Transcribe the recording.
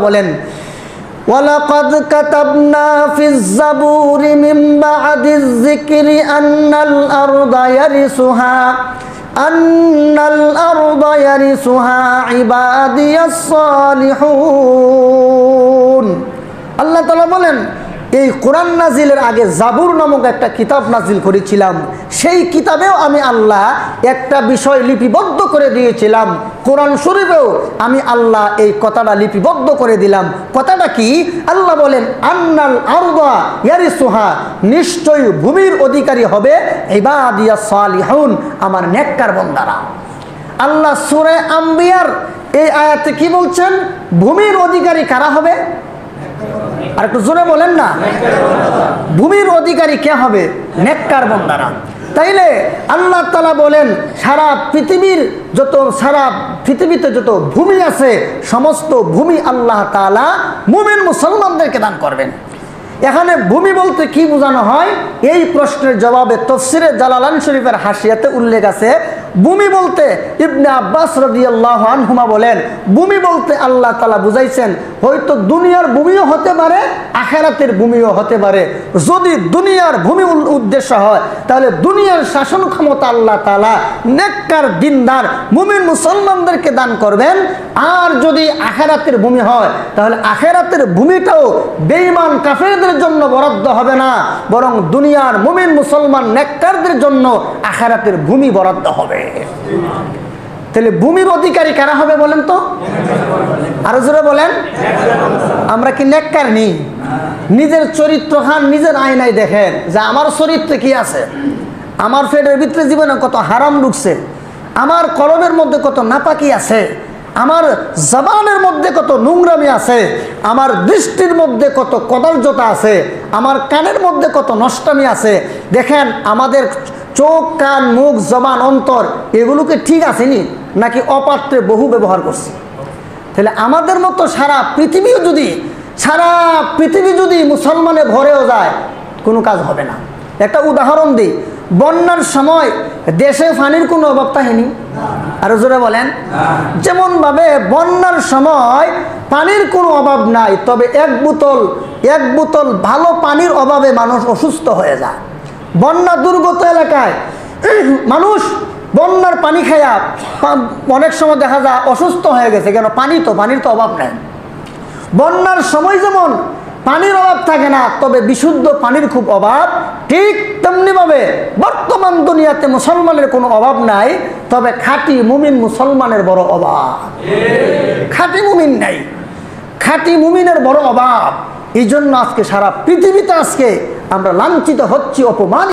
বলেন ওয়ালাকাদ কাতাবনা ফিজ জাবুরি মিন বা'দিজ যিকরি আন্নাল আরদা ইয়ারিসুহা ইবাদিয়াস সালিহুন। আল্লাহ তাআলা বলেন এই কোরআন নাজিলের আগে জাবুর নামক একটা কিতাব নাজিল করেছিলাম, সেই কিতাবেও আমি আল্লাহ একটা বিষয় লিপিবদ্ধ করে দিয়েছিলাম। কোরআন শরীফেও আমি আল্লাহ এই কথাটা লিপিবদ্ধ করে দিলাম। কথাটা কি? আল্লাহ বলেন আন্নাল আরদা ইয়ারিসুহা, নিশ্চয়ই ভূমির অধিকারী হবে ইবাদিয়াস সালিহুন, আমার নেককার বান্দারা। আল্লাহ সূরা আম্বিয়ার এই আয়াতে কি বলছেন? ভূমির অধিকারী কারা হবে? আর একটু জোরে বলেন না। ভূমির অধিকারী কে হবে? নেককার বান্দারা। তাইলে আল্লাহ তাআলা বলেন সারা পৃথিবীতে যত ভূমি আছে সমস্ত ভূমি আল্লাহ তাআলা মুমিন মুসলমানদেরকে দান করবেন। এখানে ভূমি বলতে কি বোঝানো হয়? এই প্রশ্নের জবাবে তাফসীরে জালালাইন শরীফের হাসিয়াতে উল্লেখ আছে, ভূমি বলতে ইবনে আব্বাস রাদিয়াল্লাহু আনহুমা বলেন ভূমি বলতে আল্লাহ তাআলা বুঝাইছেন হয়তো দুনিয়ার ভূমিও হতে পারে, আখিরাতের ভূমিও হতে পারে। যদি দুনিয়ার ভূমি উদ্দেশ্য হয় তাহলে দুনিয়ার শাসন ক্ষমতা আল্লাহ তাআলা নেককার দিনদার মুমিন মুসলমানদেরকে দান করবেন। আর যদি আখিরাতের ভূমি হয় তাহলে আখিরাতের ভূমিটাও বেঈমান কাফেরদের জন্য বরাদ্দ হবে না, বরং দুনিয়ার মুমিন মুসলমান নেককারদের জন্য আখিরাতের ভূমি বরাদ্দ হবে। তাহলে ভূমির অধিকারী কারা হবে বলেন তো? আরো জোরে বলেন। আমরা কি নেককার নেই? নিজের চরিত্রখান নিজের আয়নায় দেখেন যে আমার চরিত্রে কি আছে, আমার পেটের ভিতরে জীবনে কত হারাম ঢুকছে, আমার কলমের মধ্যে কত নাপাকি আছে, আমার জবানের মধ্যে কত নোংরামি আছে, আমার দৃষ্টির মধ্যে কত কদর্যতা আছে, আমার কানের মধ্যে কত নষ্টামি আছে। দেখেন আমাদের চোখ, কান, মুখ, জবান, অন্তর এগুলোকে ঠিক আসেনি নাকি অপাত্রে বহু ব্যবহার করছি? তাহলে আমাদের মতো সারা পৃথিবী যদি মুসলমানে ভরেও যায় কোনো কাজ হবে না। একটা উদাহরণ দিই, বন্যার সময় দেশে পানির কোনো অভাব থাকেনি? আরো জোরে বলেন। যেমন ভাবে বন্যার সময় পানির কোনো অভাব নাই, তবে এক বোতল ভালো পানির অভাবে মানুষ অসুস্থ হয়ে যায়। বন্যা দুর্গত এলাকায় মানুষ বন্যার পানি খায়া অনেক সময় দেখা যায় অসুস্থ হয়ে গেছে। কেন? পানির তো অভাব নাই। বন্যার সময় যেমন পানির অভাব থাকে না, তবে বিশুদ্ধ পানির খুব অভাব, ঠিক তেমনিভাবে বর্তমান দুনিয়াতে মুসলমানের কোনো অভাব নাই, তবে খাঁটি মুমিন মুসলমানের বড় অভাব। খাঁটি মুমিন নাই, খাঁটি মুমিনের বড় অভাব। এই জন্য আজকে সারা পৃথিবীতে আজকে আমরা লাঞ্ছিত হচ্ছি, অপমান